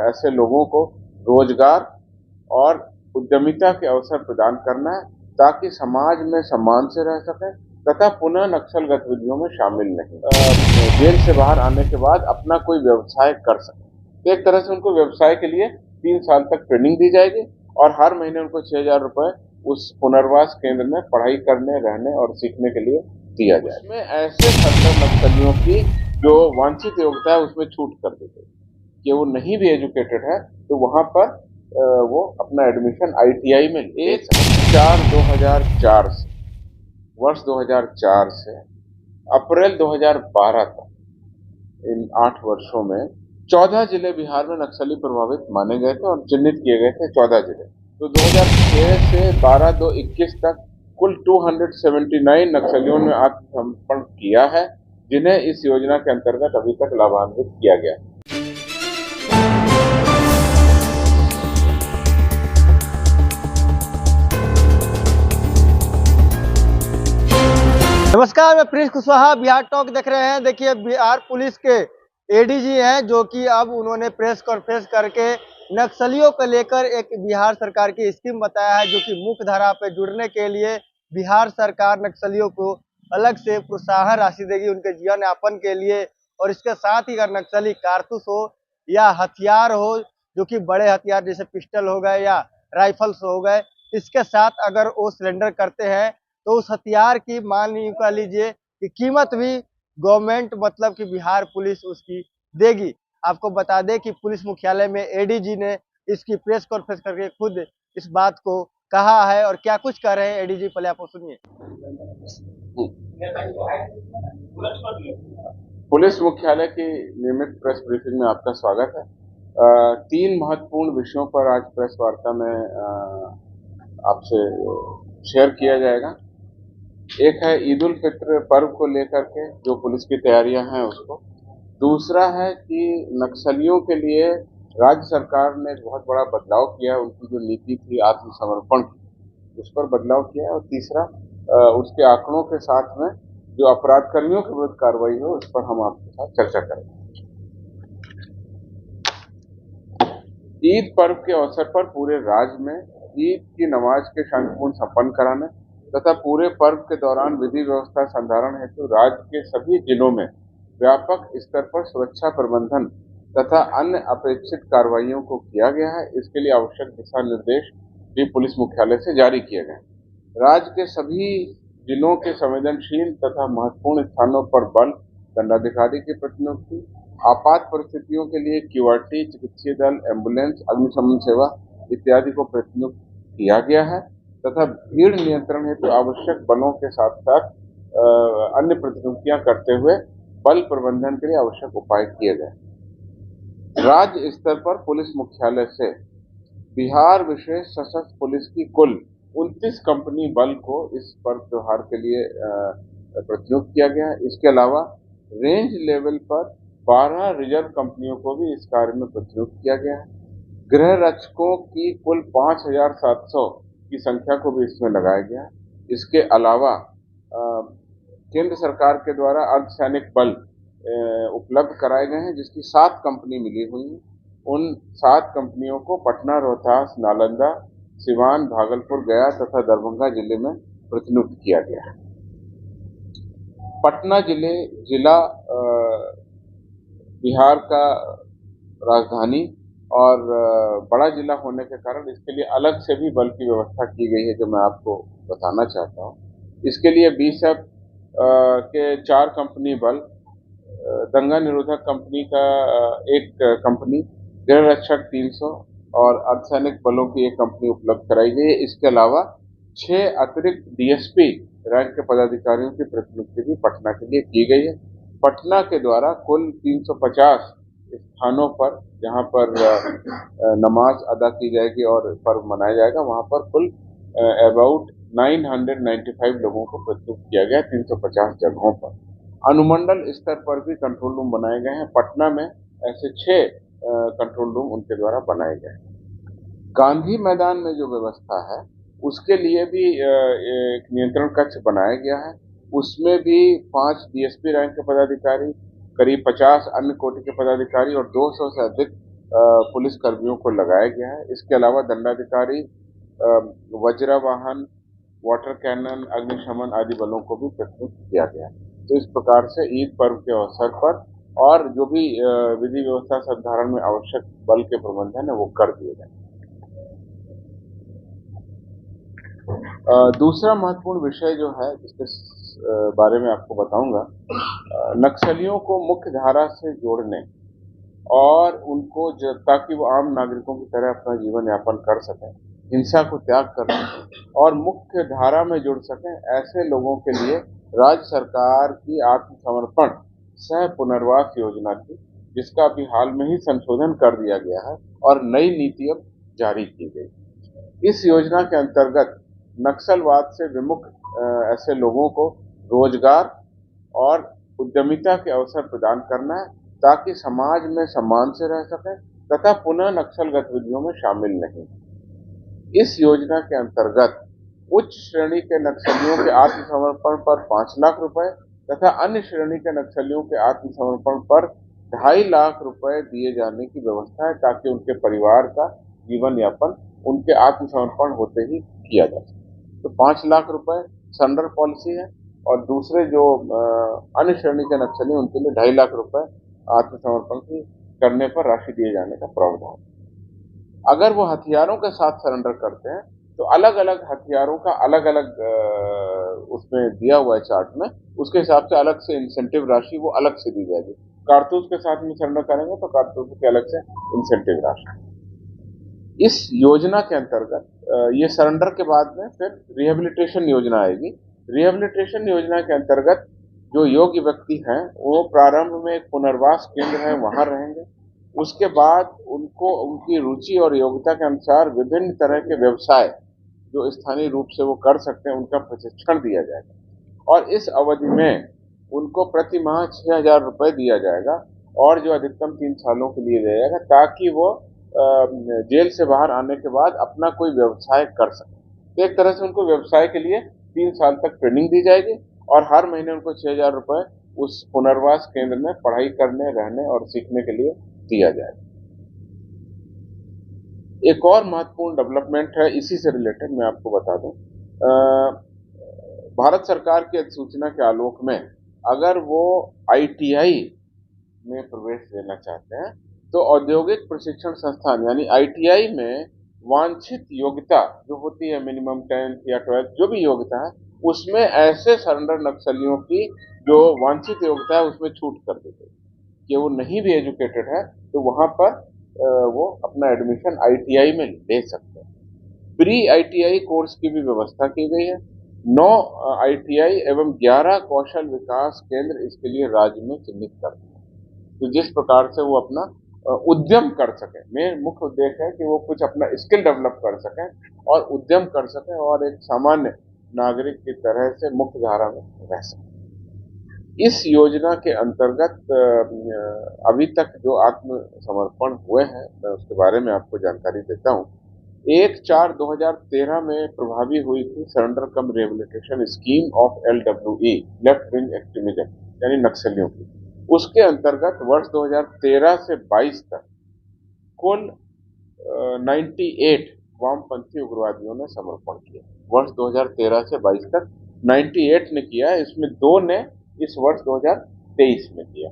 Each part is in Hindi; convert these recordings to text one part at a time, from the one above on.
ऐसे लोगों को रोजगार और उद्यमिता के अवसर प्रदान करना है ताकि समाज में सम्मान से रह सके तथा पुनः नक्सल गतिविधियों में शामिल नहीं, जेल से बाहर आने के बाद अपना कोई व्यवसाय कर सके। तो एक तरह से उनको व्यवसाय के लिए 3 साल तक ट्रेनिंग दी जाएगी और हर महीने उनको 6,000 रुपए उस पुनर्वास केंद्र में पढ़ाई करने, रहने और सीखने के लिए दिया जाए। उसमें ऐसे सत्तर नक्सलियों की जो वांछित योग्यता है उसमें छूट कर दी गई कि वो नहीं भी एजुकेटेड है तो वहां पर वो अपना एडमिशन ITI में 1/4/2004 से वर्ष 2004 से अप्रैल 2012 तक इन 8 वर्षों में 14 जिले बिहार में नक्सली प्रभावित माने गए थे और चिन्हित किए गए थे 14 जिले। तो 2006 से 12/2/21 तक कुल 279 नक्सलियों ने आत्मसमर्पण किया है, जिन्हें इस योजना के अंतर्गत अभी तक लाभान्वित किया गया। नमस्कार, मैं प्रिंस कुशवाहा बिहार टॉक देख रहे हैं। देखिए, बिहार पुलिस के ADG हैं जो कि अब उन्होंने प्रेस कॉन्फ्रेंस करके नक्सलियों को लेकर एक बिहार सरकार की स्कीम बताया है, जो कि मुख्य धारा पे जुड़ने के लिए बिहार सरकार नक्सलियों को अलग से प्रोत्साहन राशि देगी उनके जीवन यापन के लिए। और इसके साथ ही अगर नक्सली कारतूस हो या हथियार हो, जो कि बड़े हथियार जैसे पिस्टल हो गए या राइफल्स हो गए, इसके साथ अगर वो सरेंडर करते हैं तो उस हथियार की मान लीजिए कि कीमत भी गवर्नमेंट मतलब कि बिहार पुलिस उसकी देगी। आपको बता दें कि पुलिस मुख्यालय में ADG ने इसकी प्रेस कॉन्फ्रेंस करके खुद इस बात को कहा है और क्या कुछ कह रहे हैं ADG, पहले आप सुनिए। पुलिस मुख्यालय की नियमित प्रेस ब्रीफिंग में आपका स्वागत है। 3 महत्वपूर्ण विषयों पर आज प्रेस वार्ता में आपसे शेयर किया जाएगा। एक है ईद उल फित्र पर्व को लेकर के जो पुलिस की तैयारियां हैं उसको। दूसरा है कि नक्सलियों के लिए राज्य सरकार ने एक बहुत बड़ा बदलाव किया है, उनकी जो नीति थी आत्मसमर्पण की उस पर बदलाव किया है। और तीसरा उसके आंकड़ों के साथ में जो अपराध कर्मियों के विरुद्ध कार्रवाई हो उस पर हम आपके साथ चर्चा करेंगे। ईद पर्व के अवसर पर पूरे राज्य में ईद की नमाज के शांतिपूर्ण संपन्न कराने तथा पूरे पर्व के दौरान विधि व्यवस्था संधारण हेतु राज्य के सभी जिलों में व्यापक स्तर पर सुरक्षा प्रबंधन तथा अन्य अपेक्षित कार्रवाइयों को किया गया है। इसके लिए आवश्यक दिशा निर्देश भी पुलिस मुख्यालय से जारी किए गए। राज्य के सभी जिलों के संवेदनशील तथा महत्वपूर्ण स्थानों पर बल, दंडाधिकारी की प्रतिनियुक्ति, आपात परिस्थितियों के लिए QRT, चिकित्सीय दल, एम्बुलेंस, अग्निशमन सेवा इत्यादि को प्रतिनियुक्त किया गया है तथा भीड़ नियंत्रण हेतु आवश्यक बलों के साथ साथ अन्य प्रतिनियुक्तियां करते हुए बल प्रबंधन के लिए आवश्यक उपाय किए गए। राज्य स्तर पर पुलिस मुख्यालय से बिहार विशेष सशस्त्र पुलिस की कुल 29 कंपनी बल को इस पर्व त्योहार के लिए प्रतिनियुक्त किया गया है। इसके अलावा रेंज लेवल पर 12 रिजर्व कंपनियों को भी इस कार्य में प्रतिनियुक्त किया गया है। गृह रक्षकों की कुल 5,700 की संख्या को भी इसमें लगाया गया। इसके अलावा केंद्र सरकार के द्वारा अर्धसैनिक बल उपलब्ध कराए गए हैं, जिसकी 7 कंपनी मिली हुई है। उन 7 कंपनियों को पटना, रोहतास, नालंदा, सिवान, भागलपुर, गया तथा दरभंगा जिले में प्रतिनियुक्त किया गया है। पटना जिला बिहार का राजधानी और बड़ा जिला होने के कारण इसके लिए अलग से भी बल की व्यवस्था की गई है, जो मैं आपको बताना चाहता हूँ। इसके लिए BSF के 4 कंपनी बल, दंगा निरोधक कंपनी का 1 कंपनी, गृह रक्षक 300 और अर्धसैनिक बलों की 1 कंपनी उपलब्ध कराई गई है। इसके अलावा 6 अतिरिक्त DSP रैंक के पदाधिकारियों की प्रतिनियुक्ति भी पटना के लिए की गई है। पटना के द्वारा कुल 350 स्थानों पर जहां पर नमाज अदा की जाएगी और पर्व मनाया जाएगा, वहां पर कुल अबाउट 995 लोगों को प्रतिनियुक्त किया गया 350 जगहों पर। अनुमंडल स्तर पर भी कंट्रोल रूम बनाए गए हैं। पटना में ऐसे 6 कंट्रोल रूम उनके द्वारा बनाए गए हैं। गांधी मैदान में जो व्यवस्था है उसके लिए भी एक नियंत्रण कक्ष बनाया गया है। उसमें भी 5 DSP रैंक के पदाधिकारी, करीब 50 अन्य कोटि के पदाधिकारी और 200 से अधिक पुलिस कर्मियों को लगाया गया है। इसके अलावा दंडाधिकारी वज्र वाहन, वाटर कैनन, अग्निशमन आदि बलों को भी प्रस्तुत किया गया है। तो इस प्रकार से ईद पर्व के अवसर पर और जो भी विधि व्यवस्था संधारण में आवश्यक बल के प्रबंधन है वो कर दिए गए। दूसरा महत्वपूर्ण विषय जो है जिसके बारे में आपको बताऊंगा, नक्सलियों को मुख्य धारा से जोड़ने और उनको ताकि वो आम नागरिकों की तरह अपना जीवन यापन कर सकें, हिंसा को त्याग कर सकें और मुख्य धारा में जुड़ सकें, ऐसे लोगों के लिए राज्य सरकार की आत्मसमर्पण सह पुनर्वास योजना थी, जिसका अभी हाल में ही संशोधन कर दिया गया है और नई नीति अब जारी की गई। इस योजना के अंतर्गत नक्सलवाद से विमुख ऐसे लोगों को रोजगार और उद्यमिता के अवसर प्रदान करना है ताकि समाज में सम्मान से रह सकें तथा पुनः नक्सल गतिविधियों में शामिल नहीं। इस योजना के अंतर्गत उच्च श्रेणी के नक्सलियों के आत्मसमर्पण पर 5 लाख रुपए तथा अन्य श्रेणी के नक्सलियों के आत्मसमर्पण पर 2.5 लाख रुपए दिए जाने की व्यवस्था है ताकि उनके परिवार का जीवन यापन उनके आत्मसमर्पण होते ही किया जा सके। तो 5 लाख रुपए सरेंडर पॉलिसी है और दूसरे जो अन्य श्रेणी के नक्सली उनके लिए 2.5 लाख रुपए आत्मसमर्पण की करने पर राशि दिए जाने का प्रावधान। अगर वो हथियारों के साथ सरेंडर करते हैं तो अलग अलग हथियारों का अलग अलग उसमें दिया हुआ है चार्ट में, उसके हिसाब से अलग से इंसेंटिव राशि वो अलग से दी जाएगी। कारतूस के साथ में सरेंडर करेंगे तो कारतूस के अलग से इंसेंटिव राशि। इस योजना के अंतर्गत ये सरेंडर के बाद में फिर रिहेबिलिटेशन योजना आएगी। रिहेबिलिटेशन योजना के अंतर्गत जो योग्य व्यक्ति हैं वो प्रारंभ में एक पुनर्वास केंद्र है वहां रहेंगे। उसके बाद उनको उनकी रुचि और योग्यता के अनुसार विभिन्न तरह के व्यवसाय जो स्थानीय रूप से वो कर सकते हैं उनका प्रशिक्षण दिया जाएगा और इस अवधि में उनको प्रति माह 6,000 रुपए दिया जाएगा और जो अधिकतम 3 सालों के लिए दिया जाएगा ताकि वो जेल से बाहर आने के बाद अपना कोई व्यवसाय कर सके। तो एक तरह से उनको व्यवसाय के लिए 3 साल तक ट्रेनिंग दी जाएगी और हर महीने उनको 6,000 रुपए उस पुनर्वास केंद्र में पढ़ाई करने, रहने और सीखने के लिए दिया जाएगा। एक और महत्वपूर्ण डेवलपमेंट है इसी से रिलेटेड, मैं आपको बता दूं, भारत सरकार की अधिसूचना के आलोक में अगर वो ITI में प्रवेश लेना चाहते हैं तो औद्योगिक प्रशिक्षण संस्थान यानी ITI में वांछित योग्यता जो होती है मिनिमम 10th या 12th जो भी योग्यता है उसमें ऐसे सरेंडर नक्सलियों की जो वांछित योग्यता है उसमें छूट कर दी गई कि वो नहीं भी एजुकेटेड है तो वहां पर वो अपना एडमिशन ITI में ले सकते हैं। प्री ITI कोर्स की भी व्यवस्था की गई है। 9 ITI एवं 11 कौशल विकास केंद्र इसके लिए राज्य में चिन्हित कर दिए, तो जिस प्रकार से वो अपना उद्यम कर सकें। मेन मुख्य उद्देश्य है कि वो कुछ अपना स्किल डेवलप कर सकें और उद्यम कर सकें और एक सामान्य नागरिक की तरह से मुख्य धारा में रह सकें। इस योजना के अंतर्गत अभी तक जो आत्मसमर्पण हुए हैं मैं उसके बारे में आपको जानकारी देता हूँ। 1/4/2013 में प्रभावी हुई थी surrender come rehabilitation scheme of LWE left wing extremism यानी नक्सलियों की। उसके अंतर्गत वर्ष 2013 से 22 तक कुल 98 वामपंथी उग्रवादियों ने समर्पण किया। वर्ष 2013 से 22 तक 98 ने किया, इसमें 2 ने इस वर्ष 2023 में किया।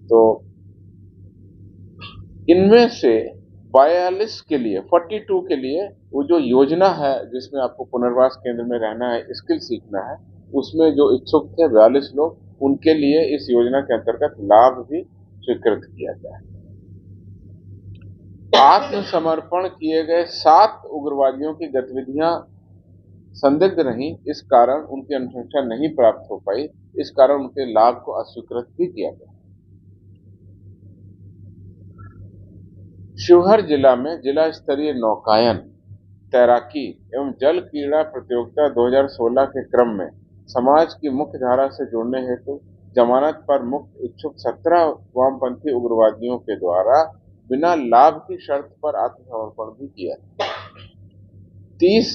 तो इनमें से 42 के लिए 42 के लिए वो जो योजना है जिसमें आपको पुनर्वास केंद्र में रहना है, स्किल सीखना है, उसमें जो इच्छुक थे 42 लोग, उनके लिए इस योजना के अंतर्गत लाभ भी स्वीकृत किया गया है। आत्मसमर्पण किए गए 7 उग्रवादियों की गतिविधियां संदिग्ध रही, इस कारण उनकी अनुशंसा नहीं प्राप्त हो पाई, इस कारण उनके लाभ को अस्वीकृत भी किया गया। शिवहर जिला में जिला स्तरीय नौकायन, तैराकी एवं जल क्रीड़ा प्रतियोगिता 2016 के क्रम में समाज की मुख्य धारा से जोड़ने हेतु जमानत पर मुक्त इच्छुक 17 वामपंथी उग्रवादियों के द्वारा बिना लाभ की शर्त पर आत्मसमर्पण भी किया। 30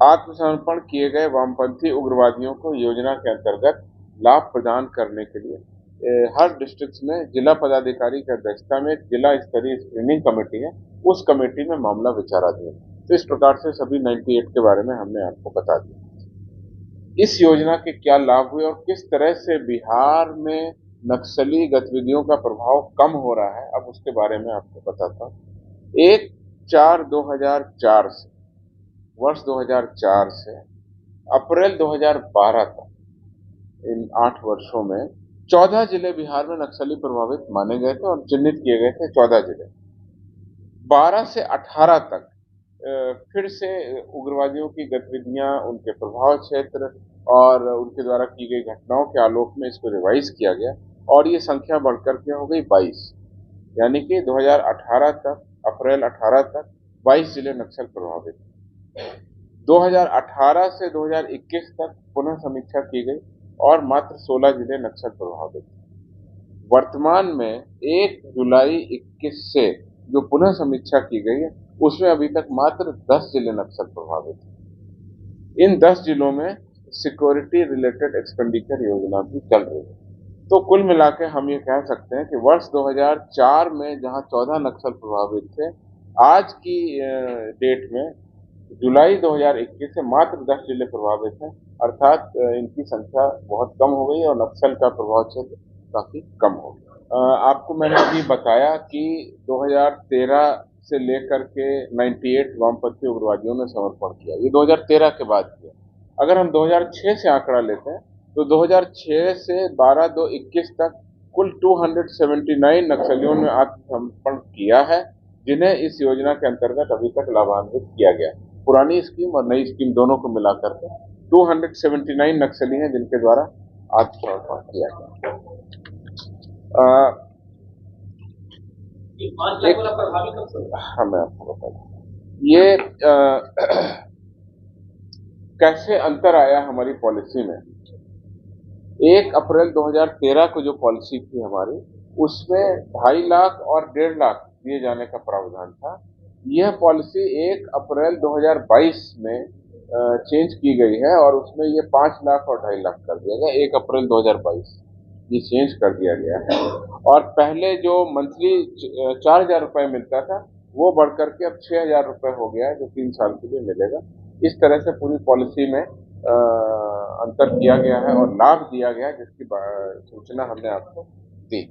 आत्मसमर्पण किए गए वामपंथी उग्रवादियों को योजना के अंतर्गत लाभ प्रदान करने के लिए हर डिस्ट्रिक्ट में जिला पदाधिकारी की अध्यक्षता में एक जिला स्तरीय स्क्रीनिंग कमेटी है, उस कमेटी में मामला विचाराधीन है। तो इस प्रकार से सभी 98 के बारे में हमने आपको बता दिया। इस योजना के क्या लाभ हुए और किस तरह से बिहार में नक्सली गतिविधियों का प्रभाव कम हो रहा है, अब उसके बारे में आपको बताता हूँ। 1/4/2004 से वर्ष 2004 से अप्रैल 2012 तक, इन 8 वर्षों में 14 जिले बिहार में नक्सली प्रभावित माने गए थे और चिन्हित किए गए थे 14 जिले। 12 से 18 तक फिर से उग्रवादियों की गतिविधियां, उनके प्रभाव क्षेत्र और उनके द्वारा की गई घटनाओं के आलोक में इसको रिवाइज किया गया और ये संख्या बढ़कर के हो गई 22, यानी कि 2018 तक, अप्रैल 18 तक 22 जिले नक्सल प्रभावित। 2018 से 2021 तक पुनः समीक्षा की गई और मात्र 16 जिले नक्सल प्रभावित। वर्तमान में 1 जुलाई 21 से जो पुनः समीक्षा की गई है उसमें अभी तक मात्र 10 जिले नक्सल प्रभावित हैं। इन 10 जिलों में सिक्योरिटी रिलेटेड एक्सपेंडिचर योजना भी चल रही है। तो कुल मिलाकर हम ये कह सकते हैं कि वर्ष 2004 में जहां 14 नक्सल प्रभावित थे, आज की डेट में जुलाई 2021 से मात्र 10 जिले प्रभावित हैं, अर्थात इनकी संख्या बहुत कम हो गई और नक्सल का प्रभाव क्षेत्र काफी कम हो गया। आपको मैंने अभी बताया कि 2013 से लेकर के 98 वामपंथी उग्रवादियों ने समर्पण किया, ये 2013 के बाद किया। अगर हम 2006 से आंकड़ा लेते हैं तो 2006 से 12/2/21 तक कुल 279 नक्सलियों ने आत्मसमर्पण किया है, जिन्हें इस योजना के अंतर्गत अभी तक लाभान्वित किया गया। पुरानी स्कीम और नई स्कीम दोनों को मिलाकर के 279 नक्सली हैं जिनके द्वारा आत्मसमर्पण किया गया। हाँ, मैं आपको बता दूं ये कैसे अंतर आया हमारी पॉलिसी में। 1 अप्रैल 2013 को जो पॉलिसी थी हमारी, उसमें 2.5 लाख और 1.5 लाख दिए जाने का प्रावधान था। यह पॉलिसी 1 अप्रैल 2022 में चेंज की गई है और उसमें ये 5 लाख और 2.5 लाख कर दिया गया। 1 अप्रैल 2022 ये चेंज कर दिया गया है और पहले जो मंथली 4,000 रुपये मिलता था वो बढ़कर के अब 6,000 रुपये हो गया है, जो 3 साल के लिए मिलेगा। इस तरह से पूरी पॉलिसी में अंतर किया गया है और लाभ दिया गया है, जिसकी सूचना हमने आपको दी।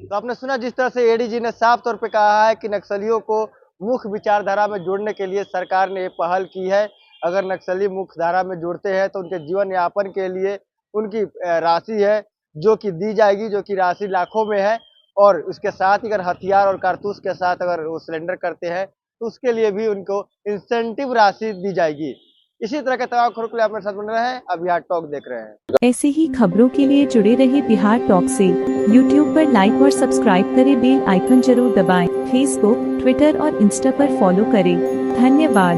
तो आपने सुना जिस तरह से एडीजी ने साफ तौर पे कहा है कि नक्सलियों को मुख्य विचारधारा में जोड़ने के लिए सरकार ने पहल की है। अगर नक्सली मुख्य धारा में जुड़ते हैं तो उनके जीवन यापन के लिए उनकी राशि है जो कि दी जाएगी, जो कि राशि लाखों में है, और उसके साथ ही अगर हथियार और कारतूस के साथ अगर वो सिलेंडर करते हैं तो उसके लिए भी उनको इंसेंटिव राशि दी जाएगी। इसी तरह के तमाम खबरों के लिए आप मेरे साथ बन रहे हैं, अब बिहार टॉक देख रहे हैं। ऐसे ही खबरों के लिए जुड़े रहे बिहार टॉक से। यूट्यूब पर लाइक और सब्सक्राइब करें, बेल आइकन जरूर दबाएं। फेसबुक, ट्विटर और इंस्टा पर फॉलो करें। धन्यवाद।